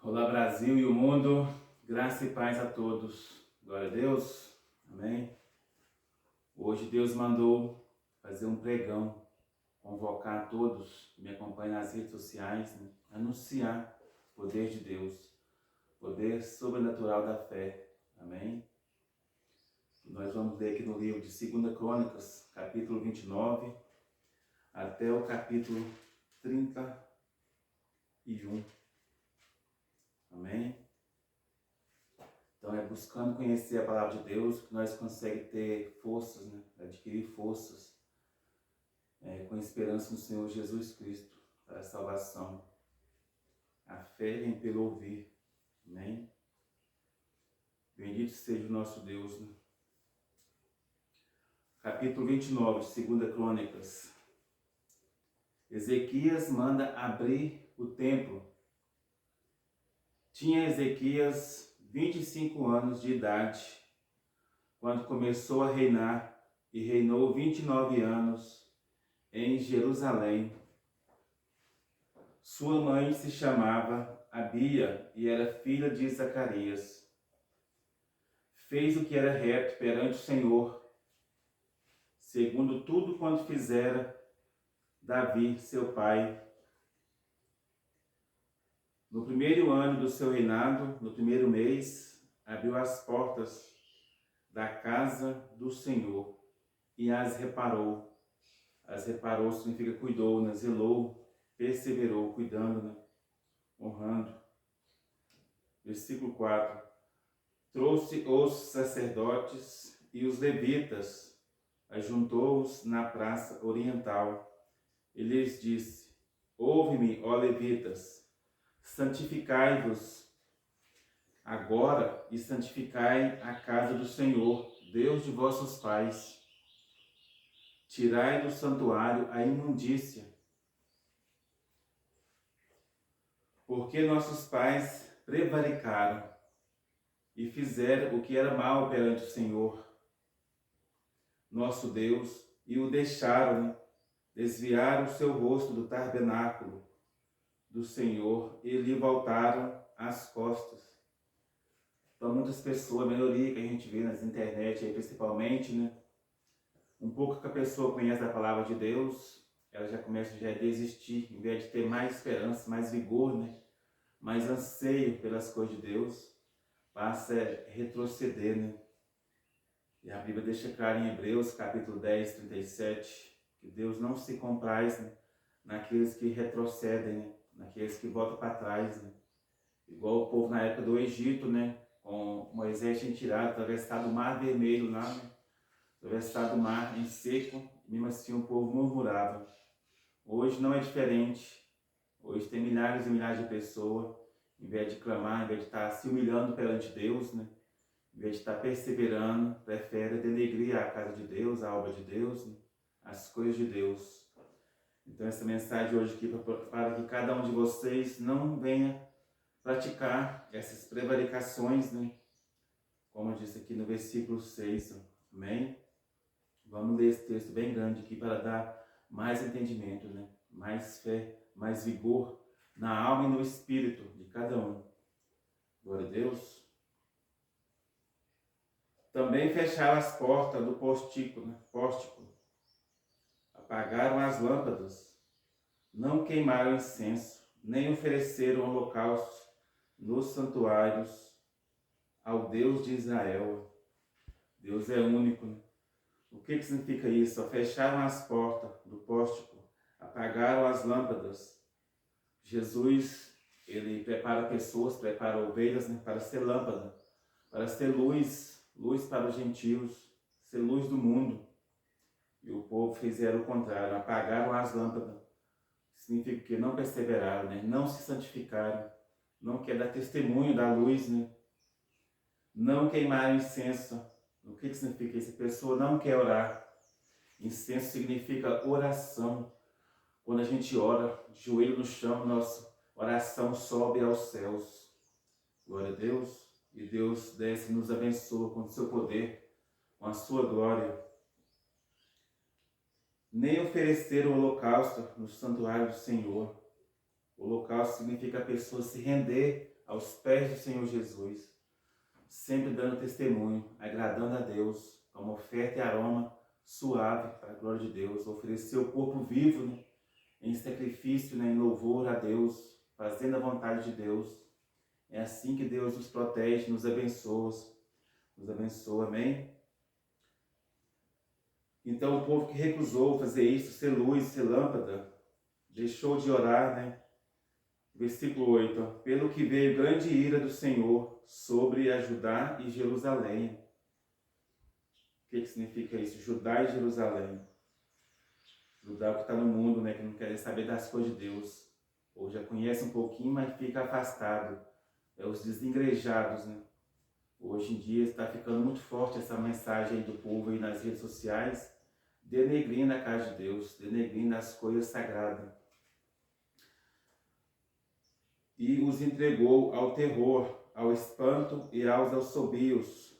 Olá, Brasil e o mundo, graça e paz a todos. Glória a Deus, amém. Hoje Deus mandou fazer um pregão, convocar a todos que me acompanham nas redes sociais, anunciar o poder de Deus, poder sobrenatural da fé, amém. E nós vamos ler aqui no livro de 2 Crônicas, capítulo 29, até o capítulo 31. Amém? Então é buscando conhecer a palavra de Deus que nós conseguimos ter forças, adquirir forças com esperança no Senhor Jesus Cristo para a salvação. A fé vem pelo ouvir. Amém? Bendito seja o nosso Deus. Capítulo 29 de 2 Crônicas. Ezequias manda abrir o templo. Tinha Ezequias 25 anos de idade, quando começou a reinar, e reinou 29 anos em Jerusalém. Sua mãe se chamava Abia e era filha de Zacarias. Fez o que era reto perante o Senhor, segundo tudo quanto fizera Davi, seu pai. No primeiro ano do seu reinado, no primeiro mês, abriu as portas da casa do Senhor e as reparou. As reparou significa cuidou, zelou, perseverou, cuidando, honrando. Versículo 4. Trouxe os sacerdotes e os levitas, ajuntou-os na praça oriental e lhes disse: Ouve-me, ó levitas, santificai-vos agora e santificai a casa do Senhor, Deus de vossos pais. Tirai do santuário a imundícia, porque nossos pais prevaricaram e fizeram o que era mal perante o Senhor, nosso Deus, e o deixaram, desviaram o seu rosto do tabernáculo do Senhor e lhe voltaram as costas. Então muitas pessoas, a maioria que a gente vê nas internet, aí, principalmente, um pouco que a pessoa conhece a palavra de Deus, ela já começa a desistir, em vez de ter mais esperança, mais vigor, mais anseio pelas coisas de Deus, passa a retroceder, E a Bíblia deixa claro em Hebreus, capítulo 10, 37, que Deus não se compraz, naqueles que retrocedem, naqueles que voltam para trás, Igual o povo na época do Egito, com Moisés tinha tirado, atravessado o mar vermelho lá, atravessado o mar em seco, mesmo assim o povo murmurava. Hoje não é diferente. Hoje tem milhares e milhares de pessoas, em vez de clamar, em vez de estar se humilhando perante Deus, em vez de estar perseverando, prefere denegrir a casa de Deus, a obra de Deus, as coisas de Deus. Então essa mensagem hoje aqui para que cada um de vocês não venha praticar essas prevaricações, como eu disse aqui no versículo 6, amém? Vamos ler esse texto bem grande aqui para dar mais entendimento, mais fé, mais vigor na alma e no espírito de cada um. Glória a Deus. Também fecharam as portas do pórtico, apagaram as lâmpadas, não queimaram incenso, nem ofereceram holocaustos nos santuários ao Deus de Israel. Deus é único. O que significa isso? Fecharam as portas do pórtico, apagaram as lâmpadas. Jesus, ele prepara pessoas, prepara ovelhas, para ser lâmpada, para ser luz para os gentios, ser luz do mundo. E o povo fizeram o contrário, apagaram as lâmpadas. Significa que não perseveraram, não se santificaram, não quer dar testemunho da luz, não queimaram incenso. O que significa isso? A pessoa não quer orar. Incenso significa oração. Quando a gente ora, joelho no chão, nossa oração sobe aos céus. Glória a Deus. E Deus desce e nos abençoa com o seu poder, com a sua glória. Nem oferecer o holocausto no santuário do Senhor. O holocausto significa a pessoa se render aos pés do Senhor Jesus, sempre dando testemunho, agradando a Deus, como oferta e aroma suave para a glória de Deus, oferecer o corpo vivo, né, em sacrifício, né, em louvor a Deus, fazendo a vontade de Deus. É assim que Deus nos protege, nos abençoa, amém? Então o povo que recusou fazer isso, ser luz, ser lâmpada, deixou de orar, né? Versículo 8, pelo que veio grande ira do Senhor sobre a Judá e Jerusalém. O que significa isso? Judá e Jerusalém. Judá que está no mundo, né? Que não quer saber das coisas de Deus. Ou já conhece um pouquinho, mas fica afastado. É os desengrejados, né? Hoje em dia está ficando muito forte essa mensagem aí do povo aí nas redes sociais, denegrindo a casa de Deus, denegrindo as coisas sagradas. E os entregou ao terror, ao espanto e aos assobios,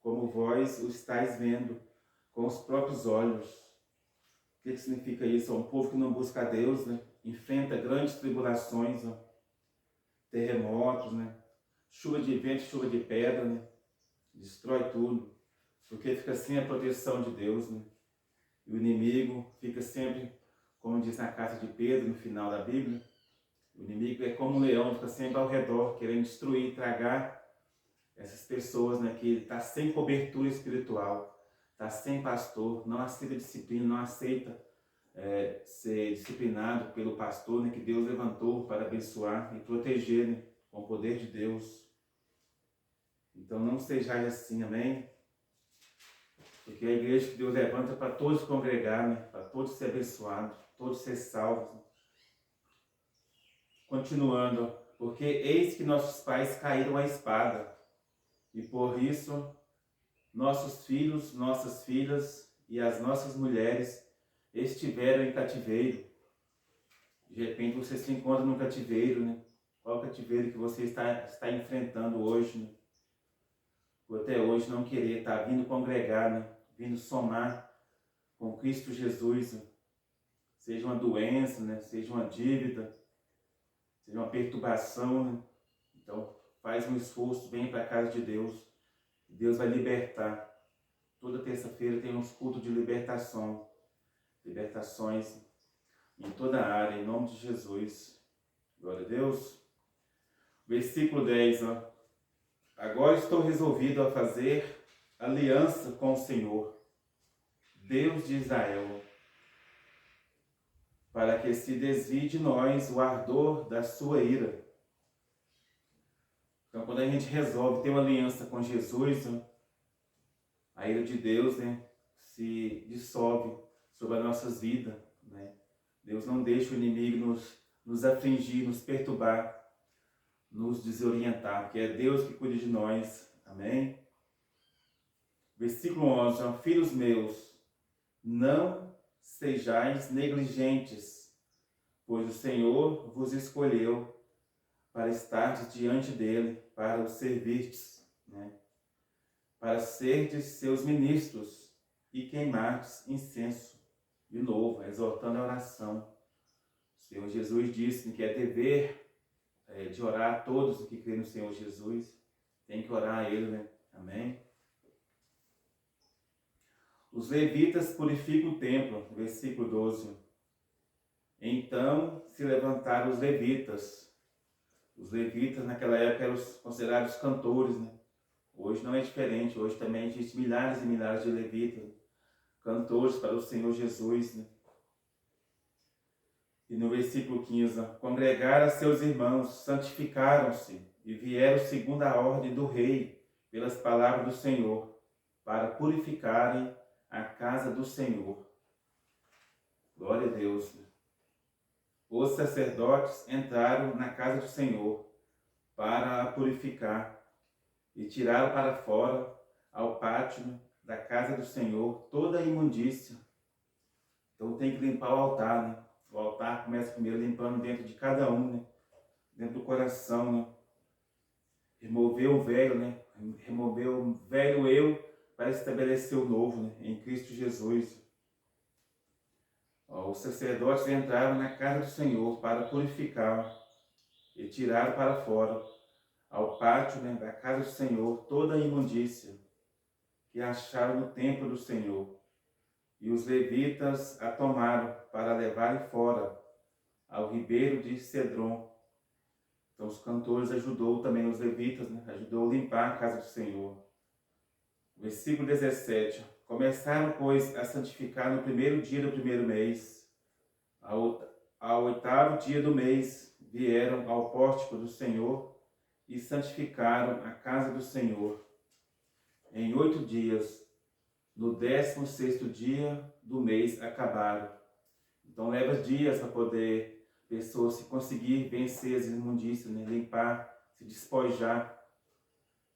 como vós o estáis vendo com os próprios olhos. O que significa isso? É um povo que não busca a Deus, né? Enfrenta grandes tribulações, ó, terremotos, né? Chuva de vento, chuva de pedra, né? Destrói tudo, porque fica sem a proteção de Deus, né? E o inimigo fica sempre, como diz na carta de Pedro, no final da Bíblia, o inimigo é como um leão, fica sempre ao redor, querendo destruir, tragar essas pessoas, né, que está sem cobertura espiritual, está sem pastor, não aceita disciplina, não aceita ser disciplinado pelo pastor, né, que Deus levantou para abençoar e proteger, né, com o poder de Deus. Então não sejais assim, amém? Porque a igreja que Deus levanta para todos congregar, né, para todos ser abençoados, todos ser salvos. Né? Continuando, porque eis que nossos pais caíram à espada, e por isso nossos filhos, nossas filhas e as nossas mulheres estiveram em cativeiro. De repente você se encontra num cativeiro, né? Qual cativeiro que você está enfrentando hoje, né? Ou até hoje não querer estar vindo congregar, né? Vindo somar com Cristo Jesus, né? Seja uma doença, né? Seja uma dívida, seja uma perturbação, né? Então faz um esforço, vem para a casa de Deus. Deus vai libertar. Toda terça-feira tem uns cultos de libertações em toda a área, em nome de Jesus. Glória a Deus. Versículo 10, ó. Agora estou resolvido a fazer aliança com o Senhor, Deus de Israel, para que se desvie de nós o ardor da sua ira. Então, quando a gente resolve ter uma aliança com Jesus, a ira de Deus, né, se dissolve sobre as nossas vidas, né? Deus não deixa o inimigo nos afligir, nos perturbar, nos desorientar, porque é Deus que cuida de nós. Amém? Versículo 11. Ó, filhos meus, não sejais negligentes, pois o Senhor vos escolheu para estar diante dele, para o servirdes, né? Para serdes seus ministros e queimardes incenso. De novo, exortando a oração. O Senhor Jesus disse que é dever de orar a todos que creem no Senhor Jesus. Tem que orar a Ele, né? Amém? Os levitas purificam o templo, versículo 12. Então se levantaram os levitas. Os levitas naquela época eram considerados cantores, né? Hoje não é diferente, hoje também existem milhares e milhares de levitas, cantores para o Senhor Jesus, né? E no versículo 15, congregaram seus irmãos, santificaram-se e vieram segundo a ordem do rei, pelas palavras do Senhor, para purificarem a casa do Senhor. Glória a Deus. Os sacerdotes entraram na casa do Senhor para a purificar e tiraram para fora, ao pátio da casa do Senhor, toda a imundícia. Então tem que limpar o altar, né? O altar começa primeiro limpando dentro de cada um, né? Dentro do coração, né? Remover o velho, né? Remover o velho eu para estabelecer o novo, né? Em Cristo Jesus. Ó, os sacerdotes entraram na casa do Senhor para purificar e tiraram para fora, ao pátio, né, da casa do Senhor toda a imundícia que acharam no templo do Senhor. E os levitas a tomaram para levarem fora ao ribeiro de Cedron. Então os cantores ajudou também os levitas, né, ajudou a limpar a casa do Senhor. Versículo 17. Começaram, pois, a santificar no primeiro dia do primeiro mês. Ao oitavo dia do mês, vieram ao pórtico do Senhor e santificaram a casa do Senhor. Em 8 dias, no 16º dia do mês, acabaram. Então leva dias para poder pessoas se conseguir vencer as imundícias, né? Limpar, se despojar,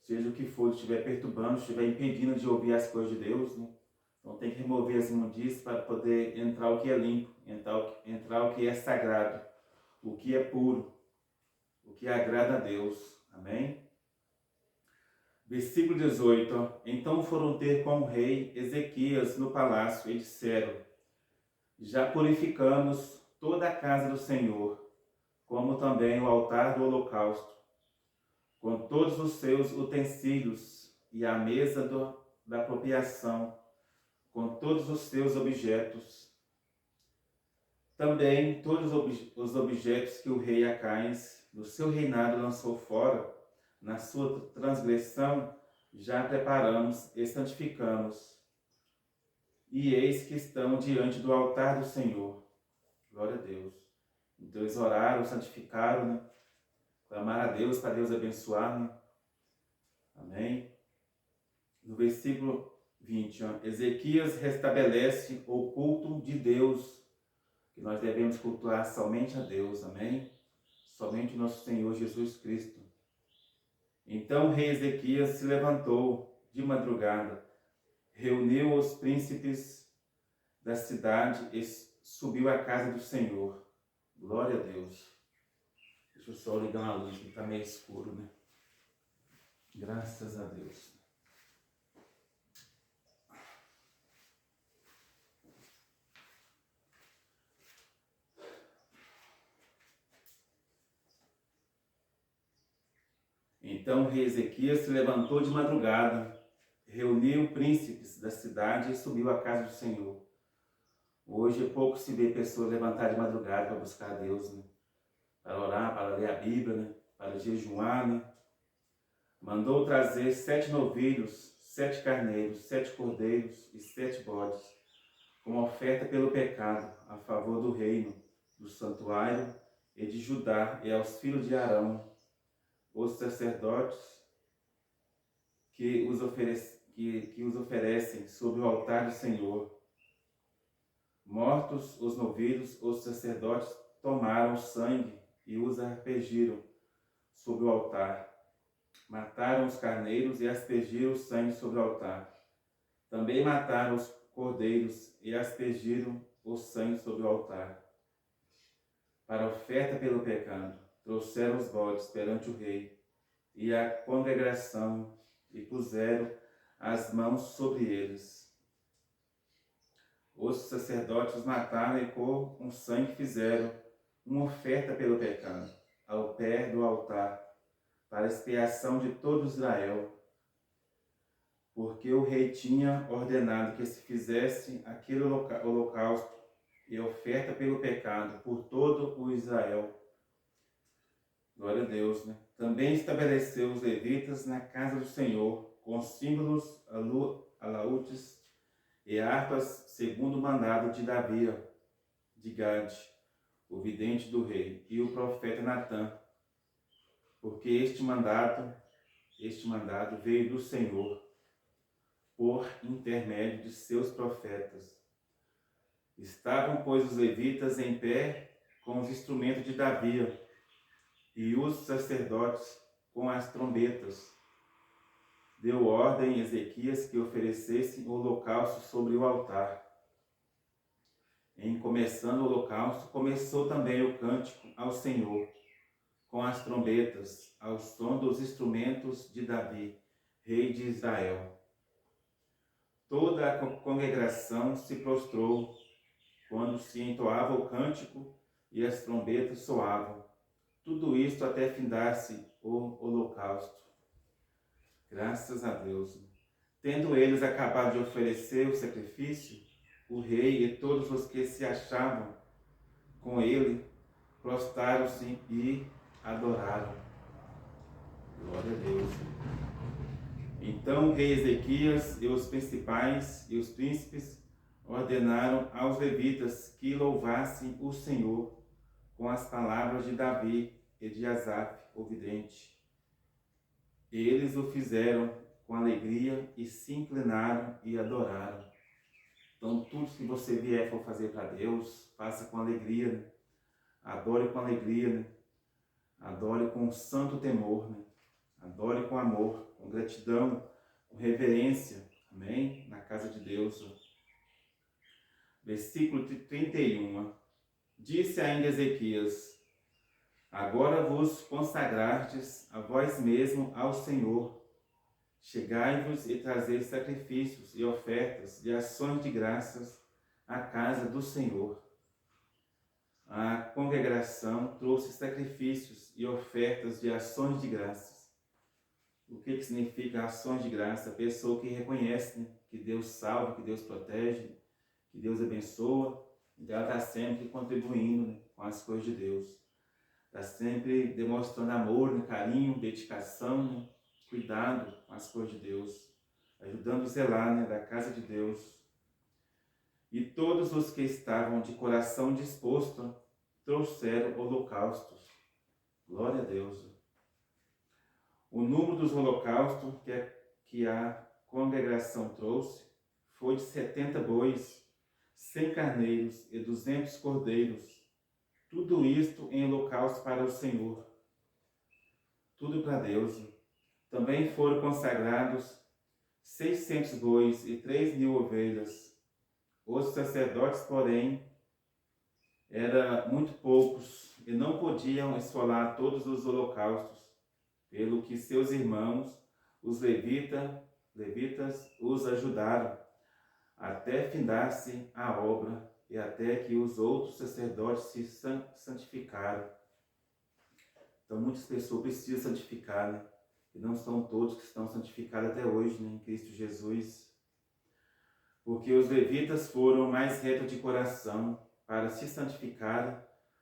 seja o que for, estiver perturbando, estiver impedindo de ouvir as coisas de Deus, né? Então tem que remover as imundícias para poder entrar o que é limpo, entrar o que é sagrado, o que é puro, o que agrada a Deus. Amém? Versículo 18. Então foram ter com o rei Ezequias no palácio e disseram: já purificamos toda a casa do Senhor, como também o altar do holocausto, com todos os seus utensílios e a mesa da apropriação, com todos os seus objetos. Também todos os objetos que o rei Acais, do seu reinado, lançou fora, na sua transgressão, já preparamos e santificamos. E eis que estão diante do altar do Senhor. Glória a Deus. Então eles oraram, santificaram, né? Clamaram a Deus para Deus abençoar, né? Amém? No versículo 20, ó, Ezequias restabelece o culto de Deus, que nós devemos cultuar somente a Deus, amém? Somente o nosso Senhor Jesus Cristo. Então o rei Ezequias se levantou de madrugada, reuniu os príncipes da cidade e subiu à casa do Senhor. Glória a Deus. Deixa eu só ligar uma luz que está meio escuro, né? Graças a Deus. Então o rei Ezequias se levantou de madrugada, reuniu príncipes da cidade e subiu à casa do Senhor. Hoje é pouco se vê pessoas levantar de madrugada para buscar a Deus, né? Para orar, para ler a Bíblia, né? Para jejuar, né? Mandou trazer 7 novilhos, 7 carneiros, 7 cordeiros e 7 bodes, como oferta pelo pecado, a favor do reino, do santuário e de Judá, e aos filhos de Arão, os sacerdotes que os oferecem sobre o altar do Senhor. Mortos os novilhos, os sacerdotes tomaram o sangue e os aspergiram sobre o altar. Mataram os carneiros e aspergiram o sangue sobre o altar. Também mataram os cordeiros e aspergiram o sangue sobre o altar. Para oferta pelo pecado, trouxeram os bodes perante o rei e a congregação e puseram as mãos sobre eles. Os sacerdotes os mataram e com sangue fizeram uma oferta pelo pecado, ao pé do altar, para expiação de todo Israel, porque o rei tinha ordenado que se fizesse aquele holocausto e oferta pelo pecado por todo o Israel. Glória a Deus, né? Também estabeleceu os levitas na casa do Senhor, com símbolos, alaúdes e harpas, segundo o mandado de Davi, de Gade, o vidente do rei, e o profeta Natã, porque este mandado veio do Senhor, por intermédio de seus profetas. Estavam, pois, os levitas em pé com os instrumentos de Davi, e os sacerdotes com as trombetas. Deu ordem a Ezequias que oferecessem o holocausto sobre o altar. Em começando o holocausto, começou também o cântico ao Senhor, com as trombetas, ao som dos instrumentos de Davi, rei de Israel. Toda a congregação se prostrou quando se entoava o cântico e as trombetas soavam. tudo isto até findar-se o holocausto. Graças a Deus. Tendo eles acabado de oferecer o sacrifício, o rei e todos os que se achavam com ele prostraram-se e adoraram. Glória a Deus. Então o rei Ezequias e os principais e os príncipes ordenaram aos levitas que louvassem o Senhor com as palavras de Davi e de Asaf, o vidente. Eles o fizeram com alegria e se inclinaram e adoraram. Então, tudo que você vier for fazer para Deus, faça com alegria, né? Adore com alegria, né? Adore com santo temor, né? Adore com amor, com gratidão, com reverência, amém? Na casa de Deus. Versículo 31. Disse ainda Ezequias: agora vos consagrastes a vós mesmo ao Senhor. Chegai-vos e trazei sacrifícios e ofertas e ações de graças à casa do Senhor. A congregação trouxe sacrifícios e ofertas de ações de graças. O que significa ações de graça? A pessoa que reconhece, né, que Deus salva, que Deus protege, que Deus abençoa. Então ela está sempre contribuindo, né, com as coisas de Deus. Está sempre demonstrando amor, né, carinho, dedicação, né, cuidado com as coisas de Deus, ajudando a zelar, né, da casa de Deus. E todos os que estavam de coração disposto trouxeram holocaustos. Glória a Deus. O número dos holocaustos que a congregação trouxe foi de 70 bois, 100 carneiros e 200 cordeiros. Tudo isto em holocausto para o Senhor. Tudo para Deus. Também foram consagrados 600 bois e 3.000 ovelhas. Os sacerdotes, porém, eram muito poucos e não podiam esfolar todos os holocaustos, pelo que seus irmãos, os levitas, os ajudaram, até findar-se a obra e até que os outros sacerdotes se santificaram. Então muitas pessoas precisam santificar, né? E não são todos que estão santificados até hoje, né, em Cristo Jesus. Porque os levitas foram mais retos de coração para se santificarem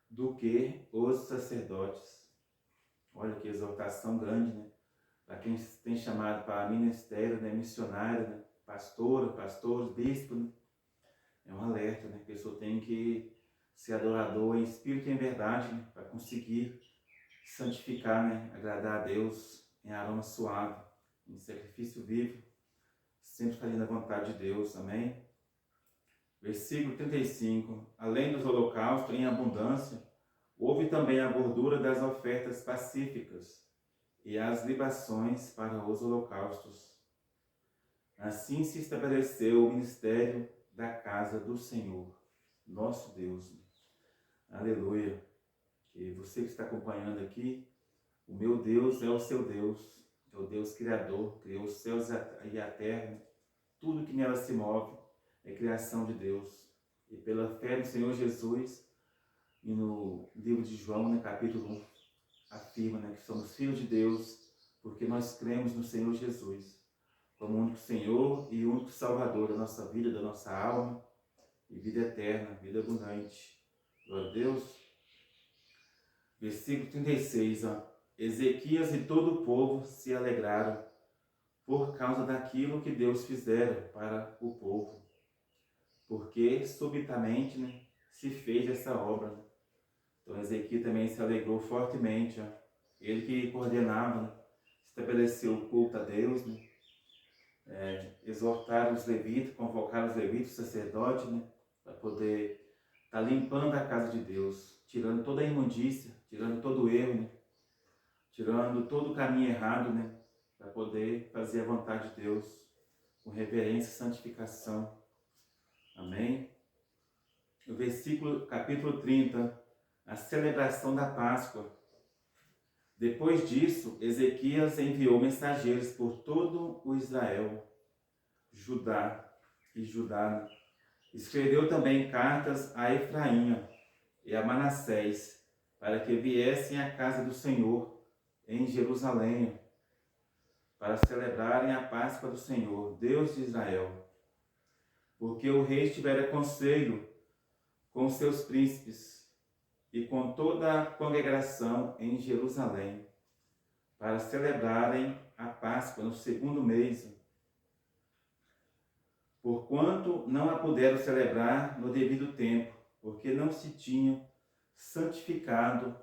do que os sacerdotes. Olha que exortação grande, né? Para quem tem chamado para ministério, né, missionário, né, pastores, bispo, né? É um alerta, né? A pessoa tem que ser adorador em espírito e em verdade, né, para conseguir santificar, né, agradar a Deus em aroma suave, em sacrifício vivo, sempre fazendo a vontade de Deus, amém? Versículo 35. Além dos holocaustos em abundância, houve também a gordura das ofertas pacíficas e as libações para os holocaustos. Assim se estabeleceu o ministério da casa do Senhor, nosso Deus. Aleluia. Que você que está acompanhando aqui, o meu Deus é o seu Deus, é o Deus Criador, criou os céus e a terra, tudo que nela se move é criação de Deus. E pela fé no Senhor Jesus, e no livro de João, no capítulo 1, afirma, né, que somos filhos de Deus, porque nós cremos no Senhor Jesus, como o único Senhor e o único Salvador da nossa vida, da nossa alma, e vida eterna, vida abundante. Glória a Deus. Versículo 36, ó. Ezequias e todo o povo se alegraram por causa daquilo que Deus fizera para o povo, porque subitamente, né, se fez essa obra. Né? Então Ezequias também se alegrou fortemente. Ó. Ele que coordenava, né, estabeleceu o culto a Deus, né, exortaram os levitas, convocaram os levitas, os sacerdotes, né, para poder estar limpando a casa de Deus, tirando toda a imundícia, tirando todo o erro, né, tirando todo o caminho errado, né, para poder fazer a vontade de Deus com reverência e santificação. Amém? O versículo, capítulo 30, a celebração da Páscoa. Depois disso, Ezequias enviou mensageiros por todo o Israel, Judá. Escreveu também cartas a Efraim e a Manassés, para que viessem à casa do Senhor em Jerusalém, para celebrarem a Páscoa do Senhor, Deus de Israel. Porque o rei estivera conselho com seus príncipes e com toda a congregação em Jerusalém, para celebrarem a Páscoa no segundo mês, porquanto não a puderam celebrar no devido tempo, porque não se tinham santificado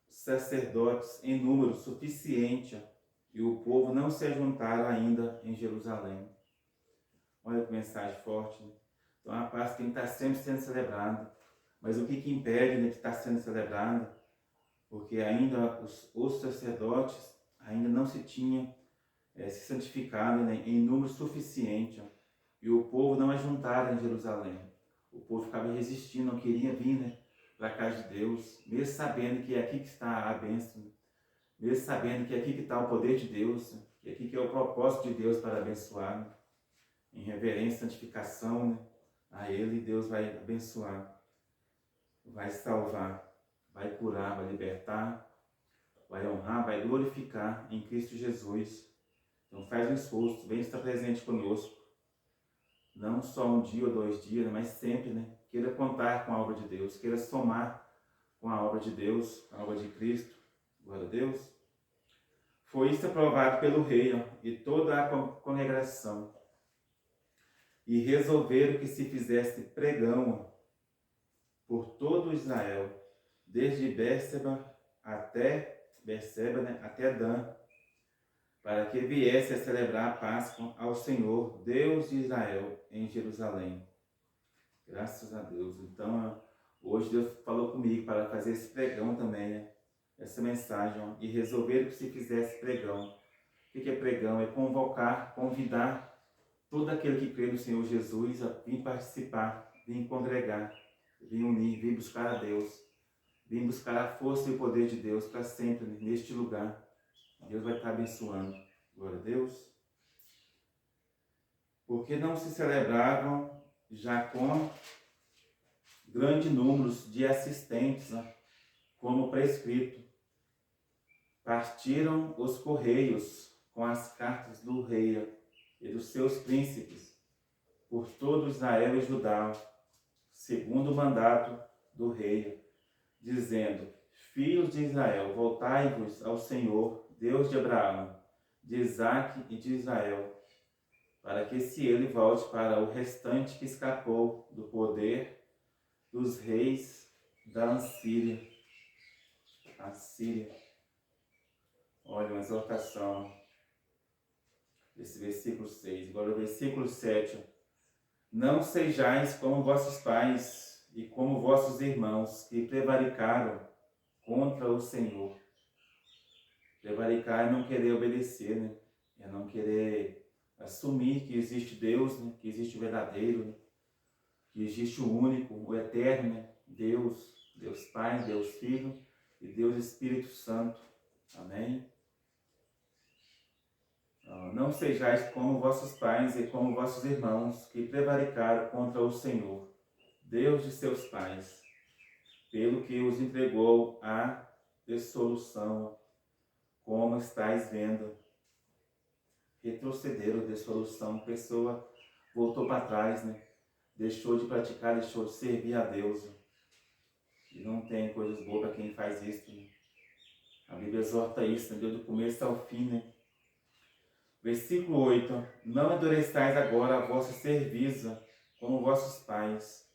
sacerdotes em número suficiente, e o povo não se ajuntaram ainda em Jerusalém. Olha que mensagem forte, né? Então a Páscoa tem que estar sempre sendo celebrada. Mas o que impede, né, de estar sendo celebrada? Porque ainda os sacerdotes ainda não se tinham se santificado, né, em número suficiente, e o povo não ajuntara em Jerusalém. O povo ficava resistindo, não queria vir, né, para a casa de Deus, mesmo sabendo que é aqui que está a bênção, mesmo sabendo que é aqui que está o poder de Deus, que é aqui que é o propósito de Deus para abençoar, né, em reverência, santificação, né, a Ele, Deus vai abençoar, vai salvar, vai curar, vai libertar, vai honrar, vai glorificar em Cristo Jesus. Então faz um esforço, vem estar presente conosco. Não só um dia ou 2 dias, mas sempre, né? Queira contar com a obra de Deus, queira somar com a obra de Deus, com a obra de Cristo. Glória a Deus. Foi isso aprovado pelo rei, e toda a congregação. E resolveram que se fizesse pregão por todo Israel, desde Bérseba até Dan, para que viesse a celebrar a Páscoa ao Senhor, Deus de Israel, em Jerusalém. Graças a Deus. Então, hoje Deus falou comigo para fazer esse pregão também, né? Essa mensagem, e resolver que se fizesse pregão. O que é pregão? É convocar, convidar todo aquele que crê no Senhor Jesus a vir participar, vir congregar, vir unir, vir buscar a Deus, vir buscar a força e o poder de Deus para sempre, né, neste lugar. Deus vai estar abençoando. Glória a Deus. Porque não se celebravam já com grande número de assistentes, né, como prescrito. Partiram os correios com as cartas do rei e dos seus príncipes por todo Israel e Judá, segundo o mandato do rei, dizendo: Filhos de Israel, voltai-vos ao Senhor, Deus de Abraão, de Isaque e de Israel, para que se ele volte para o restante que escapou do poder dos reis da Assíria. Olha, uma exortação desse versículo 6. Agora o versículo 7. Não sejais como vossos pais e como vossos irmãos, que prevaricaram contra o Senhor. Prevaricar é não querer obedecer, né? É não querer assumir que existe Deus, né? Que existe o verdadeiro, né? Que existe o único, o eterno, né? Deus, Deus Pai, Deus Filho e Deus Espírito Santo. Amém? Não sejais como vossos pais e como vossos irmãos, que prevaricaram contra o Senhor, Deus de seus pais, pelo que os entregou à dissolução, como estáis vendo. Retrocederam, dissolução, a pessoa voltou para trás, né? Deixou de praticar, deixou de servir a Deus. E não tem coisas boas para quem faz isso, né? A Bíblia exorta isso, entendeu? Do começo ao fim, né? Versículo 8. Não endureçais agora a vossa cerviz, como vossos pais.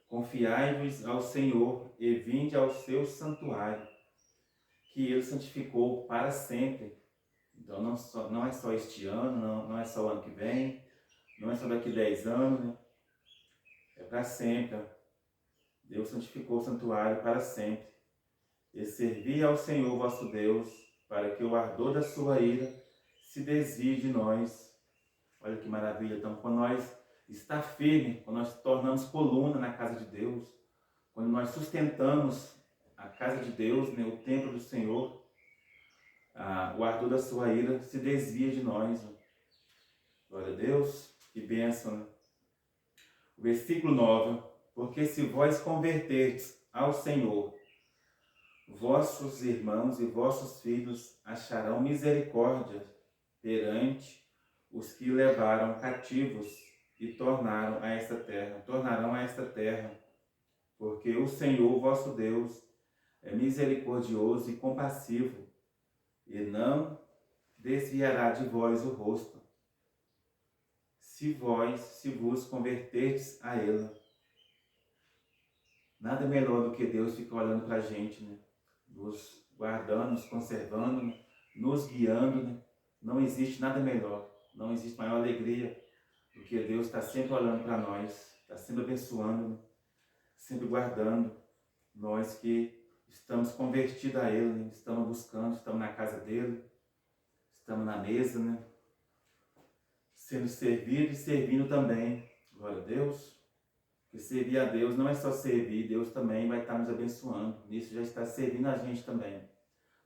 Confiai-vos ao Senhor e vinde ao seu santuário, que Ele santificou para sempre. Então não é só este ano, não é só o ano que vem, não é só daqui 10 anos, né? É para sempre. Deus santificou o santuário para sempre. E servi ao Senhor vosso Deus, para que o ardor da sua ira se desvie de nós. Olha que maravilha. Então, quando nós está firme, quando nós tornamos coluna na casa de Deus, quando nós sustentamos a casa de Deus, né, o templo do Senhor, o ardor da sua ira se desvia de nós. Glória a Deus, que bênção, né? O versículo 9. Porque se vós converterdes ao Senhor, vossos irmãos e vossos filhos acharão misericórdia perante os que levaram cativos e tornarão a esta terra, porque o Senhor vosso Deus é misericordioso e compassivo, e não desviará de vós o rosto, se vos converterdes a Ele. Nada melhor do que Deus ficar olhando para a gente, né? Nos guardando, nos conservando, né? Nos guiando, né? Não existe nada melhor, não existe maior alegria do que Deus estar sempre olhando para nós, está sempre abençoando, né? Sempre guardando nós que estamos convertidos a Ele, né? Estamos buscando, estamos na casa dEle, estamos na mesa, né? Sendo servidos e servindo também. Glória a Deus. Porque servir a Deus não é só servir, Deus também vai estar nos abençoando. Nisso já está servindo a gente também.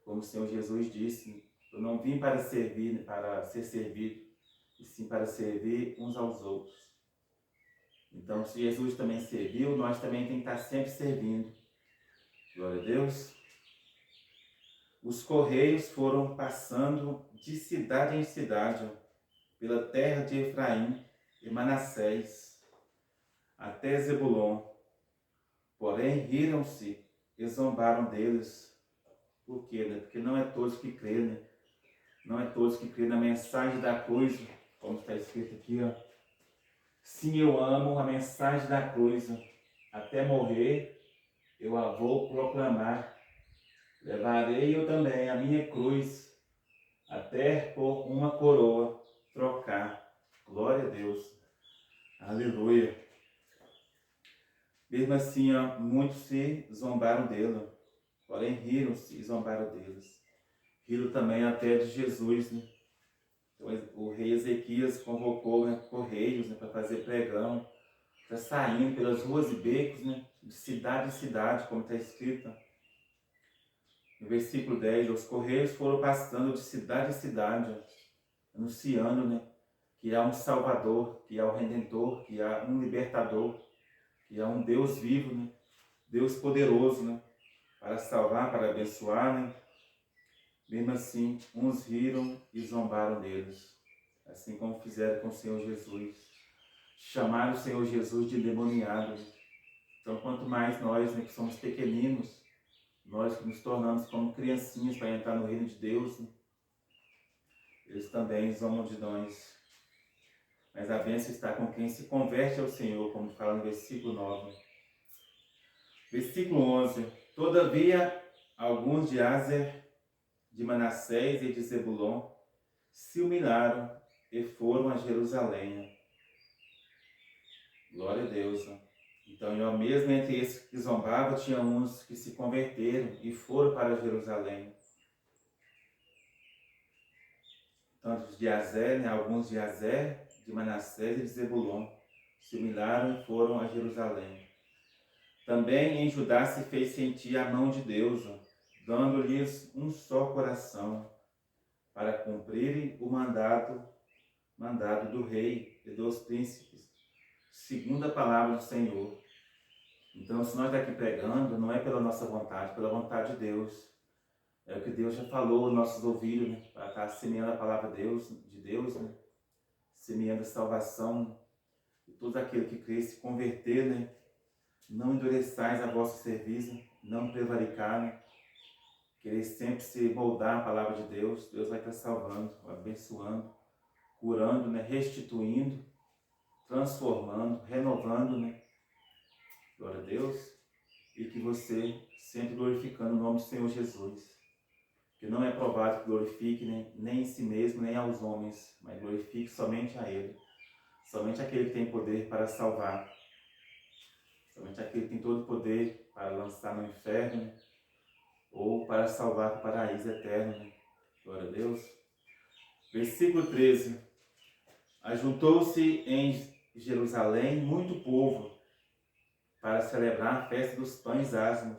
Como o Senhor Jesus disse, eu não vim para servir, para ser servido, e sim para servir uns aos outros. Então, se Jesus também serviu, nós também temos que estar sempre servindo. Glória a Deus. Os correios foram passando de cidade em cidade, pela terra de Efraim e Manassés, até Zebulon. Porém, riram-se e zombaram deles. Por quê, né? Porque não é todos que creem, né? Não é todos que creem na mensagem da cruz, como está escrito aqui, ó. Sim, eu amo a mensagem da cruz. Até morrer, eu a vou proclamar. Levarei eu também a minha cruz, até por uma coroa trocar. Glória a Deus. Aleluia. Mesmo assim, ó, muitos se zombaram dele, porém riram-se e zombaram deles. Riram também até de Jesus, né? Então, o rei Ezequias convocou, né, correios, né, para fazer pregão, para saindo pelas ruas e becos, né, de cidade em cidade, como está escrito. No versículo 10, os correios foram passando de cidade em cidade, anunciando, né, que há um Salvador, que há um Redentor, que há um Libertador, que há um Deus vivo, né, Deus poderoso, né, para salvar, para abençoar, né. Mesmo assim, uns riram e zombaram deles, assim como fizeram com o Senhor Jesus. Chamaram o Senhor Jesus de endemoniado. Então, quanto mais nós, né, que somos pequeninos, nós que nos tornamos como criancinhas para entrar no reino de Deus, né, eles também zombam de nós. Mas a bênção está com quem se converte ao Senhor, como fala no versículo 9. Versículo 11. Todavia, alguns de Aser, de Manassés e de Zebulon se humilharam e foram a Jerusalém. Glória a Deus. Então, eu mesmo entre esses que zombavam, tinha uns que se converteram e foram para Jerusalém. Tanto de Azer, né, alguns de Azer, de Manassés e de Zebulon, se humilharam e foram a Jerusalém. Também em Judá se fez sentir a mão de Deus, dando-lhes um só coração, para cumprirem o mandado do rei e dos príncipes, segundo a palavra do Senhor. Então, se nós estamos aqui pregando, não é pela nossa vontade, pela vontade de Deus. É o que Deus já falou nos nossos ouvidos, né? Para estar semeando a palavra de Deus, né? Semeando a salvação. E todo aquele que crê se converter, né? Não endureçais a vosso serviço, não prevaricar, né? Querer sempre se moldar a palavra de Deus. Deus vai estar salvando, abençoando, curando, né? Restituindo, transformando, renovando, né? Glória a Deus. E que você sempre glorificando o nome do Senhor Jesus. Que não é provado que glorifique nem em si mesmo, nem aos homens, mas glorifique somente a Ele. Somente aquele que tem poder para salvar. Somente aquele que tem todo o poder para lançar no inferno, né? Ou para salvar para o paraíso eterno. Né? Glória a Deus. Versículo 13. Ajuntou-se em Jerusalém muito povo para celebrar a festa dos pães asmos.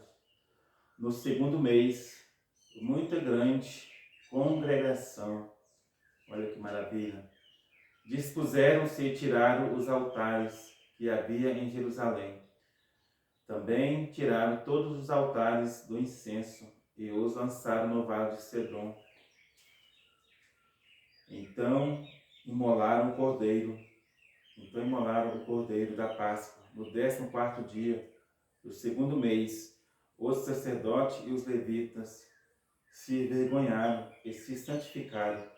No segundo mês, muita grande congregação. Olha que maravilha. Dispuseram-se e tiraram os altares que havia em Jerusalém. Também tiraram todos os altares do incenso e os lançaram no vale de Cedron. Então imolaram o cordeiro da Páscoa, no 14º dia do segundo mês. Os sacerdotes e os levitas se envergonharam e se santificaram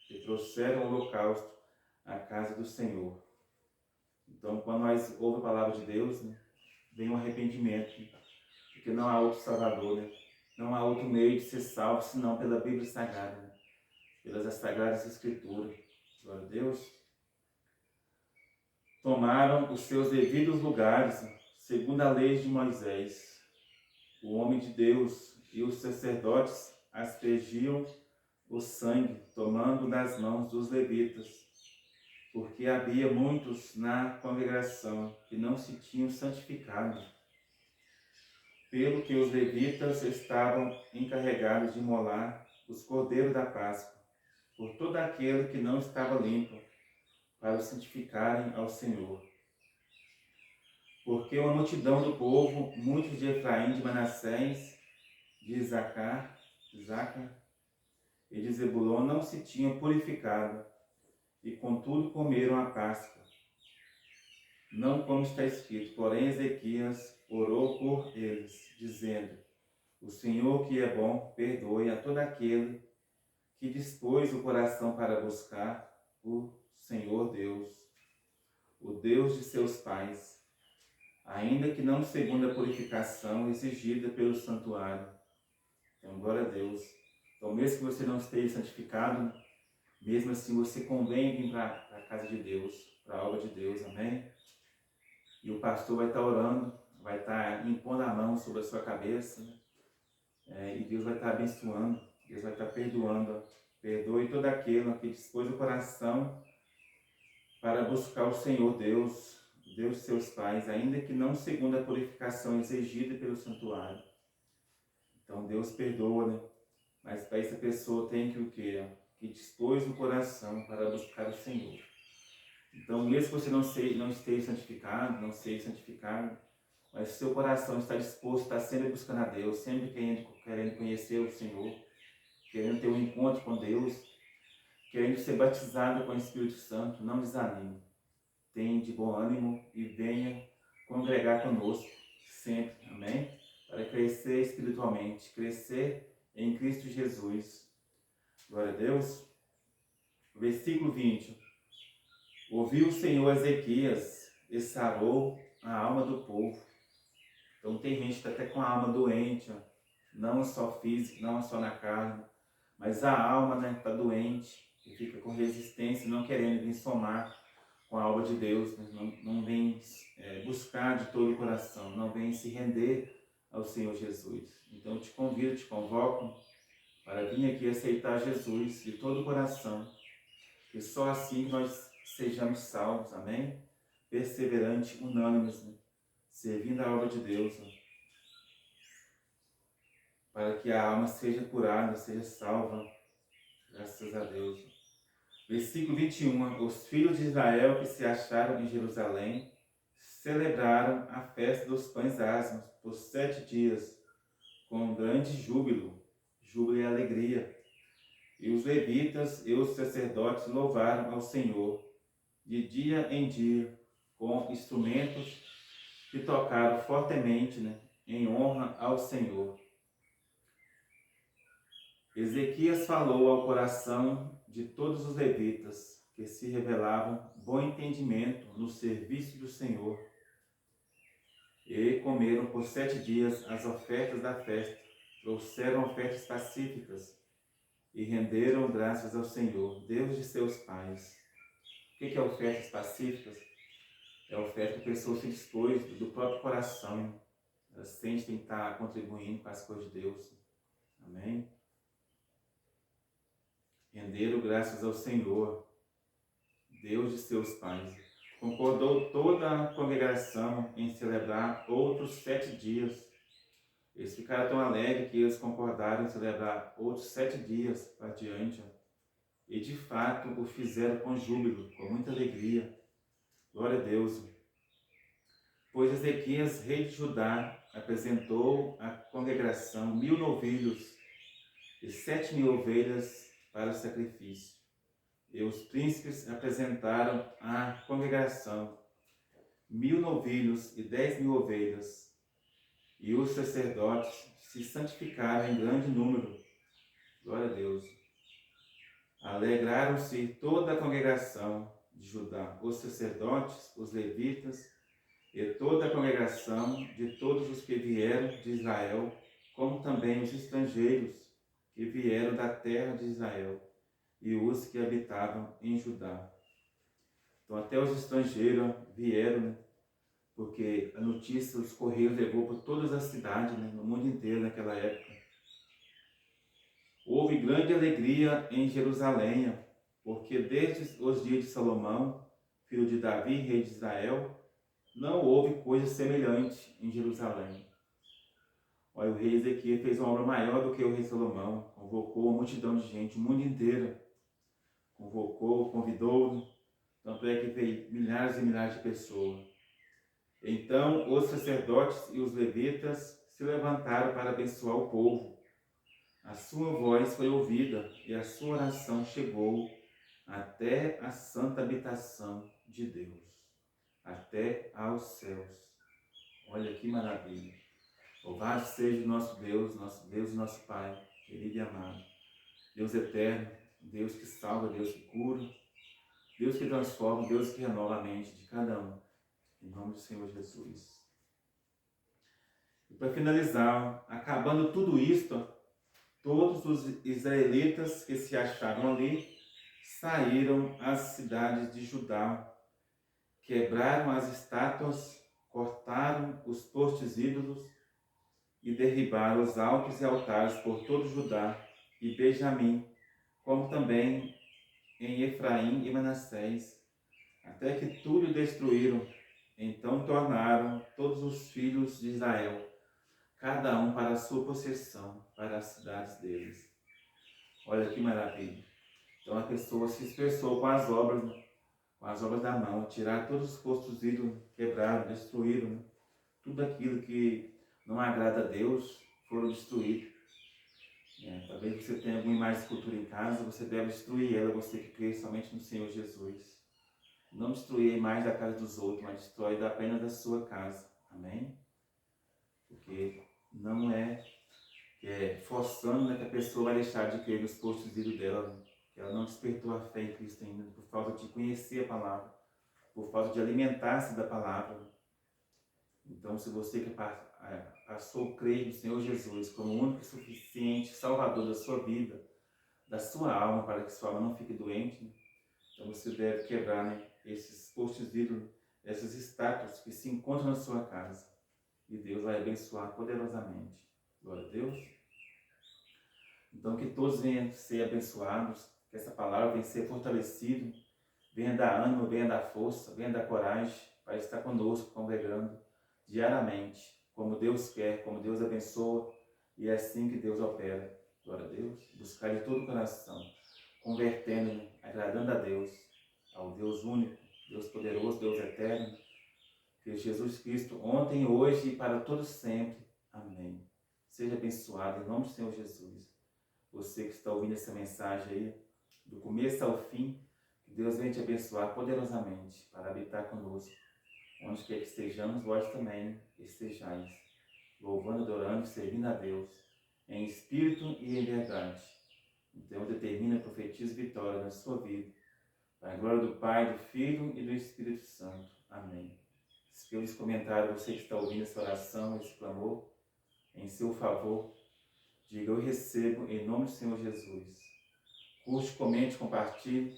e trouxeram o holocausto à casa do Senhor. Então, quando nós ouvimos a palavra de Deus, né, vem um arrependimento, porque não há outro Salvador, né? Não há outro meio de ser salvo senão pela Bíblia Sagrada, né? Pelas Sagradas Escrituras. Glória a Deus. Tomaram os seus devidos lugares, segundo a lei de Moisés. O homem de Deus e os sacerdotes aspergiam o sangue, tomando das mãos dos levitas, porque havia muitos na congregação que não se tinham santificado, pelo que os levitas estavam encarregados de imolar os cordeiros da Páscoa, por todo aquele que não estava limpo, para o santificarem ao Senhor. Porque uma multidão do povo, muitos de Efraim, de Manassés, de Isacar e de Zebulon, não se tinham purificado, e contudo comeram a Páscoa. Não como está escrito, porém Ezequias orou por eles, dizendo: o Senhor que é bom, perdoe a todo aquele que dispôs o coração para buscar o Senhor Deus, o Deus de seus pais, ainda que não segundo a purificação exigida pelo santuário. Então, glória a Deus. Então, mesmo que você não esteja santificado, mesmo assim você convém vir para a casa de Deus, para a obra de Deus, amém? E o pastor vai estar orando, vai estar impondo a mão sobre a sua cabeça, né? E Deus vai estar abençoando, Deus vai estar perdoando. Perdoe todo aquele que dispôs o coração para buscar o Senhor Deus, Deus de seus pais, ainda que não segundo a purificação exigida pelo santuário. Então Deus perdoa, né? Mas para essa pessoa tem que o quê? Que dispôs o coração para buscar o Senhor. Então, mesmo que você não esteja santificado, não seja santificado, mas seu coração está disposto, está sempre buscando a Deus, sempre querendo conhecer o Senhor, querendo ter um encontro com Deus, querendo ser batizado com o Espírito Santo, não desanime. Tenha de bom ânimo e venha congregar conosco sempre, amém? Para crescer espiritualmente, crescer em Cristo Jesus. Glória a Deus. Versículo 20. Ouviu o Senhor Ezequias e sarou a alma do povo. Então tem gente que está até com a alma doente, ó. Não só física, não só na carne, mas a alma, né, está doente e fica com resistência, não querendo vir somar com a obra de Deus, né? Não vem buscar de todo o coração, não vem se render ao Senhor Jesus. Então eu te convido, te convoco para vir aqui aceitar Jesus de todo o coração, que só assim que nós sejamos salvos, amém? Perseverantes, unânimes, né? Servindo a obra de Deus, né? Para que a alma seja curada, seja salva, graças a Deus. Versículo 21, os filhos de Israel que se acharam em Jerusalém celebraram a festa dos pães asmos por 7 dias, com grande júbilo e alegria. E os levitas e os sacerdotes louvaram ao Senhor, de dia em dia, com instrumentos que tocaram fortemente, né, em honra ao Senhor. Ezequias falou ao coração de todos os levitas, que se revelavam bom entendimento no serviço do Senhor, e comeram por 7 dias as ofertas da festa, trouxeram ofertas pacíficas e renderam graças ao Senhor, Deus de seus pais. O que é ofertas pacíficas? É oferta que a pessoa se dispôs do próprio coração, ela sente que está contribuindo para as coisas de Deus. Amém? Renderam graças ao Senhor, Deus de seus pais. Concordou toda a congregação em celebrar outros 7 dias. Eles ficaram tão alegres que eles concordaram em celebrar outros 7 dias para diante. E de fato o fizeram com júbilo, com muita alegria. Glória a Deus. Pois Ezequias, rei de Judá, apresentou à congregação 1000 novilhos e 7.000 ovelhas para o sacrifício. E os príncipes apresentaram à congregação 1000 novilhos e 10.000 ovelhas. E os sacerdotes se santificaram em grande número. Glória a Deus. Alegraram-se toda a congregação de Judá, os sacerdotes, os levitas e toda a congregação de todos os que vieram de Israel, como também os estrangeiros que vieram da terra de Israel e os que habitavam em Judá. Então até os estrangeiros vieram, né? Porque a notícia dos correios levou por todas as cidades, né? No mundo inteiro naquela época. Houve grande alegria em Jerusalém, porque desde os dias de Salomão, filho de Davi, rei de Israel, não houve coisa semelhante em Jerusalém. Olha, o rei Ezequiel fez uma obra maior do que o rei Salomão, convocou uma multidão de gente, o mundo inteiro. Convocou, convidou, tanto é que veio milhares e milhares de pessoas. Então os sacerdotes e os levitas se levantaram para abençoar o povo. A sua voz foi ouvida e a sua oração chegou até a santa habitação de Deus, até aos céus. Olha que maravilha! Louvado seja o nosso Deus e nosso Pai, querido e amado. Deus eterno, Deus que salva, Deus que cura, Deus que transforma, Deus que renova a mente de cada um. Em nome do Senhor Jesus. E para finalizar, acabando tudo isto, todos os israelitas que se achavam ali saíram às cidades de Judá, quebraram as estátuas, cortaram os postes ídolos e derribaram os altos e altares por todo Judá e Benjamim, como também em Efraim e Manassés, até que tudo destruíram. Então tornaram todos os filhos de Israel, cada um para a sua possessão, para as cidades deles. Olha que maravilha! Então a pessoa se expressou com as obras da mão, tirar todos os postos ídolos, quebraram, destruíram, tudo aquilo que não agrada a Deus foram destruídos. Talvez você tenha alguma imagem de escultura em casa, você deve destruir ela, você que crê somente no Senhor Jesus. Não destruir a imagem da casa dos outros, mas destrói apenas da sua casa. Amém? Porque não é forçando, que a pessoa vai deixar de crer nos postos ídolos dela, que ela não despertou a fé em Cristo ainda, por falta de conhecer a palavra, por falta de alimentar-se da palavra. Então, se você que passou a crer no Senhor Jesus como o único e suficiente Salvador da sua vida, da sua alma, para que sua alma não fique doente, então você deve quebrar esses postes ídolos, essas estátuas que se encontram na sua casa. E Deus vai abençoar poderosamente. Glória a Deus. Então que todos venham ser abençoados, que essa palavra venha ser fortalecida, venha dar ânimo, venha dar força, venha dar coragem para estar conosco, congregando diariamente, como Deus quer, como Deus abençoa, e é assim que Deus opera. Glória a Deus. Buscar de todo o coração, convertendo, agradando a Deus, ao Deus único, Deus poderoso, Deus eterno, que Jesus Cristo, ontem, hoje e para todos sempre. Amém. Seja abençoado em nome do Senhor Jesus. Você que está ouvindo essa mensagem aí, do começo ao fim, que Deus venha te abençoar poderosamente para habitar conosco. Onde quer que estejamos, vós também estejais, louvando, adorando, servindo a Deus, em espírito e em verdade. Então determina, profetiza vitória na sua vida, para a glória do Pai, do Filho e do Espírito Santo. Amém. Escreva nos comentários, você que está ouvindo essa oração, esse clamor, em seu favor, diga: eu recebo em nome do Senhor Jesus. Curte, comente, compartilhe,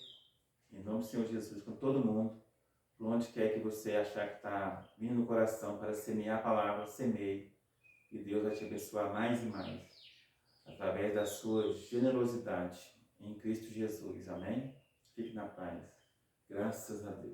em nome do Senhor Jesus, com todo mundo. Por onde quer que você achar que está vindo no coração para semear a palavra, semeie. E Deus vai te abençoar mais e mais, através da sua generosidade em Cristo Jesus. Amém? Fique na paz. Graças a Deus.